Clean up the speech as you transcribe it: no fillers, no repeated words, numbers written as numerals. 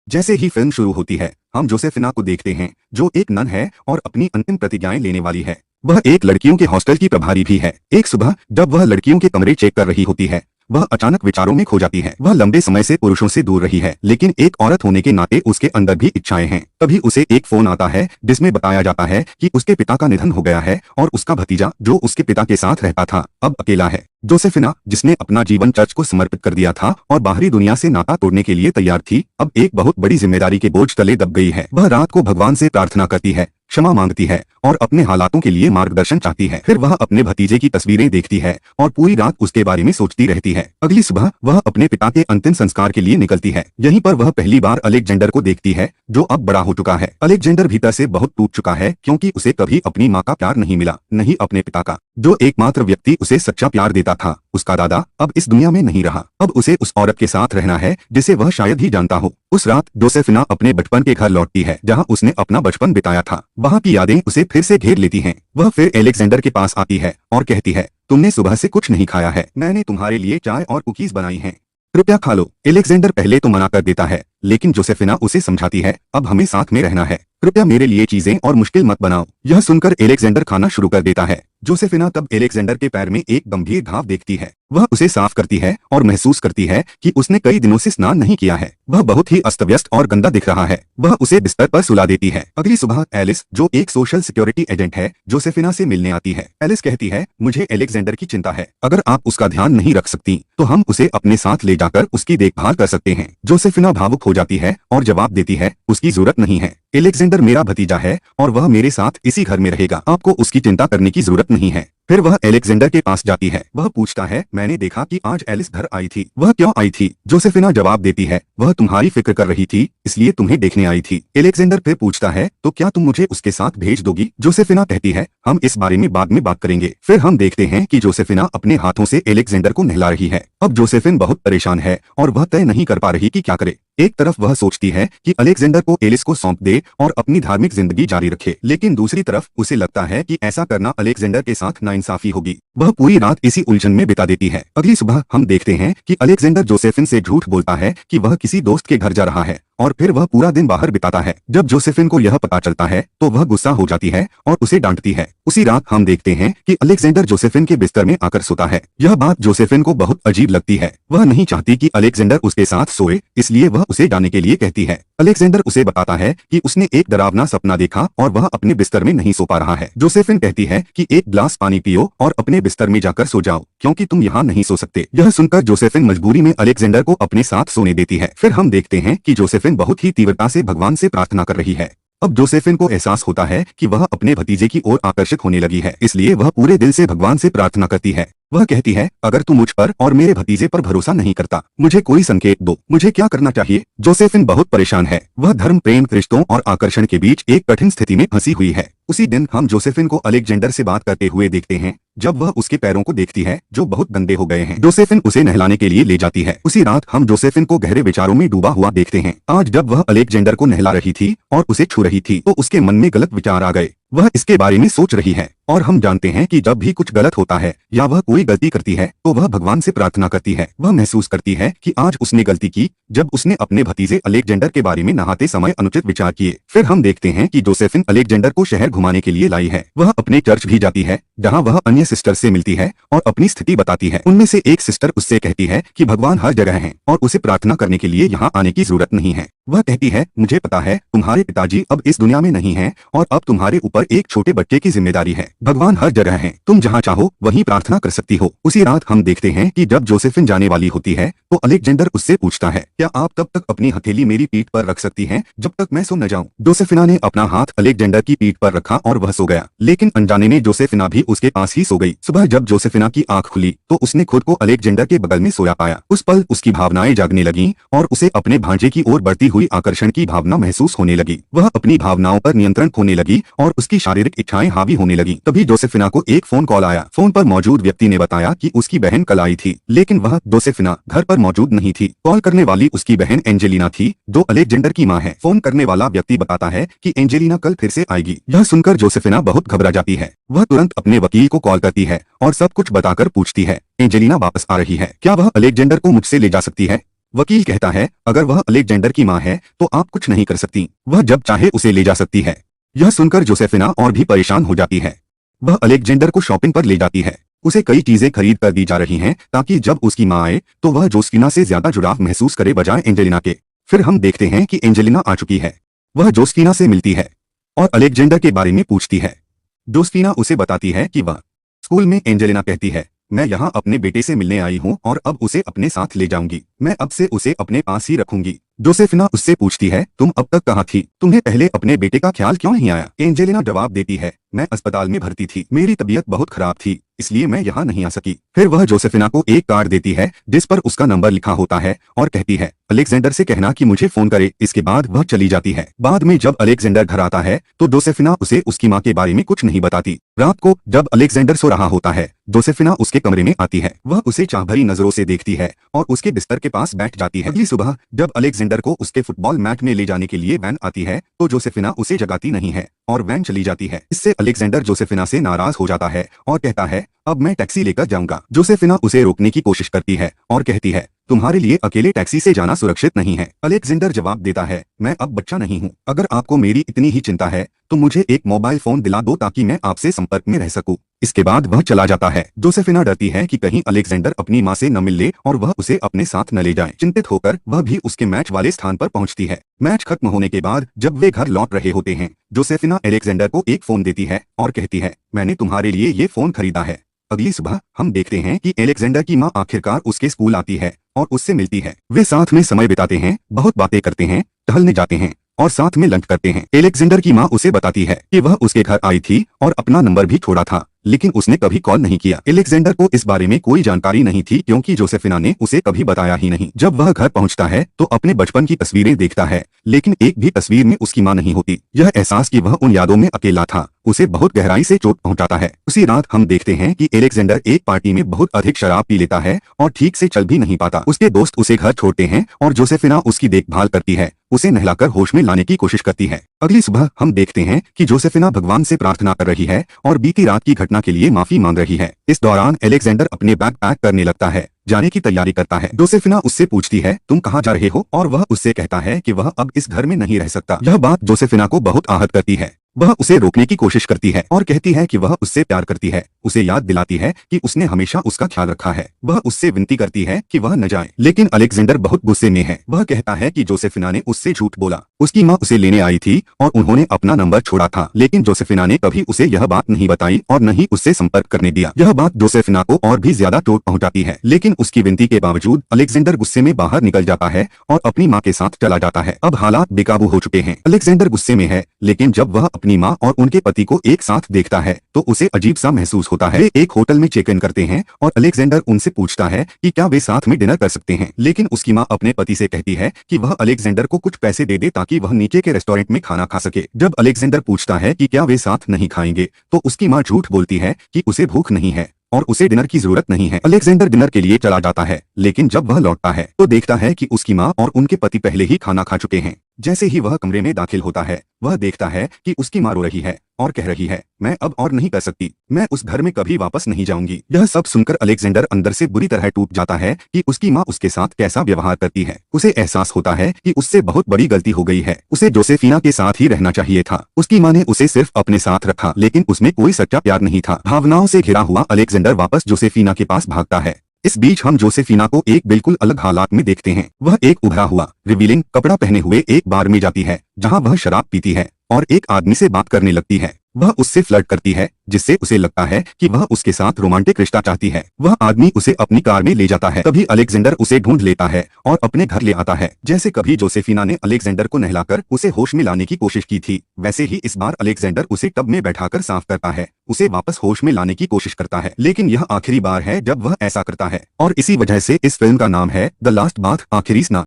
जैसे ही फिल्म शुरू होती है, हम जोसेफिना को देखते हैं, जो एक नन है और अपनी अंतिम प्रतिज्ञाएं लेने वाली है। वह एक लड़कियों के हॉस्टल की प्रभारी भी है। एक सुबह जब वह लड़कियों के कमरे चेक कर रही होती है, वह अचानक विचारों में खो जाती है। वह लंबे समय से पुरुषों से दूर रही है, लेकिन एक औरत होने के नाते उसके अंदर भी इच्छाएं हैं। तभी उसे एक फोन आता है जिसमें बताया जाता है कि उसके पिता का निधन हो गया है और उसका भतीजा, जो उसके पिता के साथ रहता था, अब अकेला है। जोसेफिना, जिसने अपना जीवन चर्च को समर्पित कर दिया था और बाहरी दुनिया से नाता तोड़ने के लिए तैयार थी, अब एक बहुत बड़ी जिम्मेदारी के बोझ तले दब गई है। वह रात को भगवान से प्रार्थना करती है, क्षमा मांगती है और अपने हालातों के लिए मार्गदर्शन चाहती है। फिर वह अपने भतीजे की तस्वीरें देखती है और पूरी रात उसके बारे में सोचती रहती है। अगली सुबह वह अपने पिता के अंतिम संस्कार के लिए निकलती है। यहीं पर वह पहली बार अलेक्जेंडर को देखती है, जो अब बड़ा हो चुका है। अलेक्जेंडर भीतर से बहुत टूट चुका है, क्योंकि उसे कभी अपनी माँ का प्यार नहीं मिला, नहीं अपने पिता का। जो एकमात्र व्यक्ति उसे सच्चा प्यार देता था, उसका दादा, अब इस दुनिया में नहीं रहा। अब उसे उस औरत के साथ रहना है जिसे वह शायद ही जानता हो। उस रात जोसेफिना अपने बचपन के घर लौटती है, जहाँ उसने अपना बचपन बिताया था। वहाँ की यादें उसे फिर से घेर लेती हैं। वह फिर अलेक्जेंडर के पास आती है और कहती है, तुमने सुबह से कुछ नहीं खाया है, मैंने तुम्हारे लिए चाय और कुकीज बनाई हैं, कृपया खा लो। अलेक्जेंडर पहले तो मना कर देता है, लेकिन जोसेफिना उसे समझाती है, अब हमें साथ में रहना है, कृपया मेरे लिए चीजें और मुश्किल मत बनाओ। यह सुनकर अलेक्जेंडर खाना शुरू कर देता है। जोसेफिना तब अलेक्जेंडर के पैर में एक गंभीर घाव देखती है। वह उसे साफ करती है और महसूस करती है कि उसने कई दिनों से स्नान नहीं किया है। वह बहुत ही अस्त व्यस्त और गंदा दिख रहा है। वह उसे बिस्तर पर सुला देती है। अगली सुबह एलिस, जो एक सोशल सिक्योरिटी एजेंट है, जोसेफिना से मिलने आती है। एलिस कहती है, मुझे अलेक्जेंडर की चिंता है, अगर आप उसका ध्यान नहीं रख सकती तो हम उसे अपने साथ ले जाकर उसकी देखभाल कर सकते हैं। जोसेफिना भावुक हो जाती है और जवाब देती है, उसकी जरूरत नहीं है, अलेक्जेंडर मेरा भतीजा है और वह मेरे साथ इसी घर में रहेगा, आपको उसकी चिंता करने की जरूरत नहीं है। फिर वह अलेक्जेंडर के पास जाती है। वह पूछता है, मैंने देखा कि आज एलिस घर आई थी, वह क्यों आई थी? जोसेफिना जवाब देती है, वह तुम्हारी फिक्र कर रही थी, इसलिए तुम्हें देखने आई थी। अलेक्जेंडर फिर पूछता है, तो क्या तुम मुझे उसके साथ भेज दोगी? जोसेफिना कहती है, हम इस बारे में बाद में बात करेंगे। फिर हम देखते हैं कि जोसेफिना अपने हाथों से अलेक्जेंडर को नहला रही है। अब जोसेफिन बहुत परेशान है और वह तय नहीं कर पा रही कि क्या करे। एक तरफ वह सोचती है कि अलेक्जेंडर को एलिस को सौंप दे और अपनी धार्मिक जिंदगी जारी रखे, लेकिन दूसरी तरफ उसे लगता है कि ऐसा करना अलेक्जेंडर के साथ नाइंसाफी होगी। वह पूरी रात इसी उलझन में बिता देती है। अगली सुबह हम देखते हैं कि अलेक्जेंडर जोसेफिन से झूठ बोलता है कि वह किसी दोस्त के घर जा रहा है और फिर वह पूरा दिन बाहर बिताता है। जब जोसेफिन को यह पता चलता है तो वह गुस्सा हो जाती है और उसे डांटती है। उसी रात हम देखते हैं कि अलेक्जेंडर जोसेफिन के बिस्तर में आकर सोता है। यह बात जोसेफिन को बहुत अजीब लगती है। वह नहीं चाहती कि अलेक्जेंडर उसके साथ सोए, इसलिए वह उसे जाने के लिए कहती है। अलेक्जेंडर उसे बताता है कि उसने एक डरावना सपना देखा और वह अपने बिस्तर में नहीं सो पा रहा है। जोसेफिन कहती है कि एक गिलास पानी पियो और अपने बिस्तर में जाकर सो जाओ, क्योंकि तुम यहाँ नहीं सो सकते। यह सुनकर जोसेफिन मजबूरी में अलेक्जेंडर को अपने साथ सोने देती है। फिर हम देखते हैं कि जोसेफिन बहुत ही तीव्रता से भगवान से प्रार्थना कर रही है। अब जोसेफिन को एहसास होता है कि वह अपने भतीजे की ओर आकर्षित होने लगी है, इसलिए वह पूरे दिल से भगवान से प्रार्थना करती है। वह कहती है, अगर तू मुझ पर और मेरे भतीजे पर भरोसा नहीं करता, मुझे कोई संकेत दो, मुझे क्या करना चाहिए? जोसेफिन बहुत परेशान है। वह धर्म, प्रेम, रिश्तों और आकर्षण के बीच एक कठिन स्थिति में फंसी हुई है। उसी दिन हम जोसेफिन को अलेक्जेंडर से बात करते हुए देखते हैं, जब वह उसके पैरों को देखती है जो बहुत गंदे हो गए हैं। जोसेफिन उसे नहलाने के लिए ले जाती है। उसी रात हम जोसेफिन को गहरे विचारों में डूबा हुआ देखते हैं। आज जब वह अलेक्जेंडर को नहला रही थी और उसे छू रही थी तो उसके मन में गलत विचार आ गए। वह इसके बारे में सोच रही है और हम जानते हैं कि जब भी कुछ गलत होता है या वह कोई गलती करती है तो वह भगवान से प्रार्थना करती है। वह महसूस करती है कि आज उसने गलती की जब उसने अपने भतीजे अलेक्जेंडर के बारे में नहाते समय अनुचित विचार किए। फिर हम देखते हैं कि जोसेफिन अलेक्जेंडर को शहर घुमाने के लिए लाई है। वह अपने चर्च भी जाती है, जहाँ वह अन्य सिस्टर से मिलती है और अपनी स्थिति बताती है। उनमें से एक सिस्टर उससे कहती है कि भगवान हर जगह है और उसे प्रार्थना करने के लिए यहाँ आने की जरूरत नहीं है। वह कहती है, मुझे पता है तुम्हारे पिताजी अब इस दुनिया में नहीं हैं और अब तुम्हारे ऊपर एक छोटे बच्चे की जिम्मेदारी है। भगवान हर जगह है, तुम जहाँ चाहो वहीं प्रार्थना कर सकती हो। उसी रात हम देखते हैं कि जब जोसेफिन जाने वाली होती है तो अलेक्जेंडर उससे पूछता है, क्या आप तब तक अपनी हथेली मेरी पीठ पर रख सकती हैं जब तक मैं सो न जाऊं? जोसेफिना ने अपना हाथ अलेक्जेंडर की पीठ पर रखा और वह सो गया, लेकिन अनजाने में जोसेफिना भी उसके पास ही सो गई। सुबह जब जोसेफिना की आंख खुली तो उसने खुद को अलेक्जेंडर के बगल में सोया पाया। उस पल उसकी भावनाएं जागने लगीं और उसे अपने भांजे की ओर बढ़ती हुई आकर्षण की भावना महसूस होने लगी। वह अपनी भावनाओं पर नियंत्रण खोने लगी और उसकी शारीरिक इच्छाएं हावी होने लगी। तभी जोसेफिना को एक फोन कॉल आया। फोन पर मौजूद व्यक्ति ने बताया कि उसकी बहन कल आई थी, लेकिन वह जोसेफिना घर पर मौजूद नहीं थी। कॉल करने वाली उसकी बहन एंजेलिना थी, जो अलेक्जेंडर की मां है। फोन करने वाला व्यक्ति बताता है कि एंजेलिना कल फिर से आएगी। यह सुनकर जोसेफिना बहुत घबरा जाती है। वह तुरंत अपने वकील को कॉल करती है और सब कुछ बताकर पूछती है, एंजेलिना वापस आ रही है, क्या वह अलेक्जेंडर को मुझसे ले जा सकती है? वकील कहता है, अगर वह अलेक्जेंडर की माँ है तो आप कुछ नहीं कर सकती, वह जब चाहे उसे ले जा सकती है। यह सुनकर जोसेफिना और भी परेशान हो जाती है। वह अलेक्जेंडर को शॉपिंग पर ले जाती है। उसे कई चीजें खरीद कर दी जा रही हैं ताकि जब उसकी माँ आए तो वह जोसेफिना से ज्यादा जुड़ाव महसूस करे बजाय एंजेलिना के। फिर हम देखते हैं कि एंजेलिना आ चुकी है। वह जोसेफिना से मिलती है और अलेक्जेंडर के बारे में पूछती है। जोसेफिना उसे बताती है कि वह स्कूल में एंजेलिना कहती है, मैं यहाँ अपने बेटे से मिलने आई हूँ और अब उसे अपने साथ ले जाऊंगी। मैं अब से उसे अपने पास ही रखूंगी। जोसेफिना उससे पूछती है, तुम अब तक कहाँ थी? तुम्हें पहले अपने बेटे का ख्याल क्यों नहीं आया? एंजेलिना जवाब देती है, मैं अस्पताल में भर्ती थी, मेरी तबीयत बहुत खराब थी, इसलिए मैं यहाँ नहीं आ सकी। फिर वह जोसेफिना को एक कार्ड देती है जिस पर उसका नंबर लिखा होता है और कहती है, अलेक्जेंडर से कहना कि मुझे फोन करे। इसके बाद वह चली जाती है। बाद में जब अलेक्जेंडर घर आता है तो जोसेफिना उसे उसकी माँ के बारे में कुछ नहीं बताती। रात को जब अलेक्जेंडर सो रहा होता है, जोसेफिना उसके कमरे में आती है। वह उसे चाह भरी नजरों से देखती है और उसके बिस्तर के पास बैठ जाती है। अगली सुबह जब अलेक्जेंडर को उसके फुटबॉल मैच में ले जाने के लिए वैन आती है तो जोसेफिना उसे जगाती नहीं है और वैन चली जाती है। इससे अलेक्जेंडर जोसेफिना से नाराज हो जाता है और कहता है, अब मैं टैक्सी लेकर जाऊंगा। जोसेफिना उसे रोकने की कोशिश करती है और कहती है, तुम्हारे लिए अकेले टैक्सी से जाना सुरक्षित नहीं है। अलेक्जेंडर जवाब देता है, मैं अब बच्चा नहीं हूँ। अगर आपको मेरी इतनी ही चिंता है तो मुझे एक मोबाइल फोन दिला दो ताकि मैं आपसे संपर्क में रह सकूं। इसके बाद वह चला जाता है। जोसेफिना डरती है कि कहीं अलेक्जेंडर अपनी माँ से न मिल ले और वह उसे अपने साथ न ले जाए। चिंतित होकर वह भी उसके मैच वाले स्थान पर पहुंचती है। मैच खत्म होने के बाद जब वे घर लौट रहे होते हैं, जोसेफिना अलेक्जेंडर को एक फोन देती है और कहती है, मैंने तुम्हारे लिए ये फोन खरीदा है। अगली सुबह हम देखते हैं कि अलेक्जेंडर की माँ आखिरकार उसके स्कूल आती है और उससे मिलती है। वे साथ में समय बिताते हैं, बहुत बातें करते हैं, टहलने जाते हैं और साथ में लंच करते हैं। अलेक्जेंडर की माँ उसे बताती है कि वह उसके घर आई थी और अपना नंबर भी छोड़ा था, लेकिन उसने कभी कॉल नहीं किया। अलेक्जेंडर को इस बारे में कोई जानकारी नहीं थी क्योंकि जोसेफिना ने उसे कभी बताया ही नहीं। जब वह घर पहुंचता है तो अपने बचपन की तस्वीरें देखता है, लेकिन एक भी तस्वीर में उसकी माँ नहीं होती। यह एहसास कि वह उन यादों में अकेला था उसे बहुत गहराई से चोट पहुंचाता है। उसी रात हम देखते हैं कि अलेक्जेंडर एक पार्टी में बहुत अधिक शराब पी लेता है और ठीक से चल भी नहीं पाता। उसके दोस्त उसे घर छोड़ते हैं और जोसेफिना उसकी देखभाल करती है, उसे नहलाकर होश में लाने की कोशिश करती है। अगली सुबह हम देखते हैं कि जोसेफिना भगवान से प्रार्थना कर रही है और बीती रात की घटना के लिए माफी मांग रही है। इस दौरान अलेक्जेंडर अपने बैग पैक करने लगता है, जाने की तैयारी करता है। जोसेफिना उससे पूछती है, तुम कहाँ जा रहे हो? और वह उससे कहता है कि वह अब इस घर में नहीं रह सकता। यह बात जोसेफिना को बहुत आहत करती है। वह उसे रोकने की कोशिश करती है और कहती है कि वह उससे प्यार करती है, उसे याद दिलाती है कि उसने हमेशा उसका ख्याल रखा है। वह उससे विनती करती है कि वह न जाए, लेकिन अलेक्जेंडर बहुत गुस्से में है। वह कहता है कि जोसेफिना ने उससे झूठ बोला, उसकी माँ उसे लेने आई थी और उन्होंने अपना नंबर छोड़ा था, लेकिन जोसेफिना ने कभी उसे यह बात नहीं बताई और न ही उससे संपर्क करने दिया। यह बात जोसेफिना को और भी ज्यादा चोट पहुंचाती है, लेकिन उसकी विनती के बावजूद अलेक्जेंडर गुस्से में बाहर निकल जाता है और अपनी माँ के साथ चला जाता है। अब हालात बेकाबू हो चुके हैं। अलेक्जेंडर गुस्से में है, लेकिन जब वह अपनी माँ और उनके पति को एक साथ देखता है तो उसे अजीब सा महसूस होता है। वे एक होटल में चेक इन करते हैं और अलेक्जेंडर उनसे पूछता है कि क्या वे साथ में डिनर कर सकते हैं, लेकिन उसकी माँ अपने पति से कहती है कि वह अलेक्जेंडर को कुछ पैसे दे दे ताकि वह नीचे के रेस्टोरेंट में खाना खा सके। जब अलेक्जेंडर पूछता है कि क्या वे साथ नहीं खाएंगे तो उसकी माँ झूठ बोलती है कि उसे भूख नहीं है और उसे डिनर की जरूरत नहीं है। अलेक्जेंडर डिनर के लिए चला जाता है, लेकिन जब वह लौटता है तो देखता है कि उसकी माँ और उनके पति पहले ही खाना खा चुके हैं। जैसे ही वह कमरे में दाखिल होता है, वह देखता है कि उसकी माँ रो रही है और कह रही है, मैं अब और नहीं कर सकती, मैं उस घर में कभी वापस नहीं जाऊंगी। यह सब सुनकर अलेक्जेंडर अंदर से बुरी तरह टूट जाता है कि उसकी माँ उसके साथ कैसा व्यवहार करती है। उसे एहसास होता है कि उससे बहुत बड़ी गलती हो गई है, उसे जोसेफिना के साथ ही रहना चाहिए था। उसकी माँ ने उसे सिर्फ अपने साथ रखा, लेकिन उसमें कोई सच्चा प्यार नहीं था। भावनाओं से घिरा हुआ अलेक्जेंडर वापस जोसेफिना के पास भागता है। इस बीच हम जोसेफिना को एक बिल्कुल अलग हालात में देखते हैं। वह एक उभरा हुआ रिवीलिंग कपड़ा पहने हुए एक बार में जाती है जहां वह शराब पीती है और एक आदमी से बात करने लगती है। वह उससे फ्लर्ट करती है जिससे उसे लगता है कि वह उसके साथ रोमांटिक रिश्ता चाहती है। वह आदमी उसे अपनी कार में ले जाता है। तभी अलेक्जेंडर उसे ढूंढ लेता है और अपने घर ले आता है। जैसे कभी जोसेफिना ने अलेक्जेंडर को नहलाकर उसे होश में लाने की कोशिश की थी, वैसे ही इस बार अलेक्जेंडर उसे टब में बैठाकर साफ करता है, उसे वापस होश में लाने की कोशिश करता है। लेकिन यह आखिरी बार है जब वह ऐसा करता है और इसी वजह से इस फिल्म का नाम है द लास्ट बाथ, आखिरी स्नान।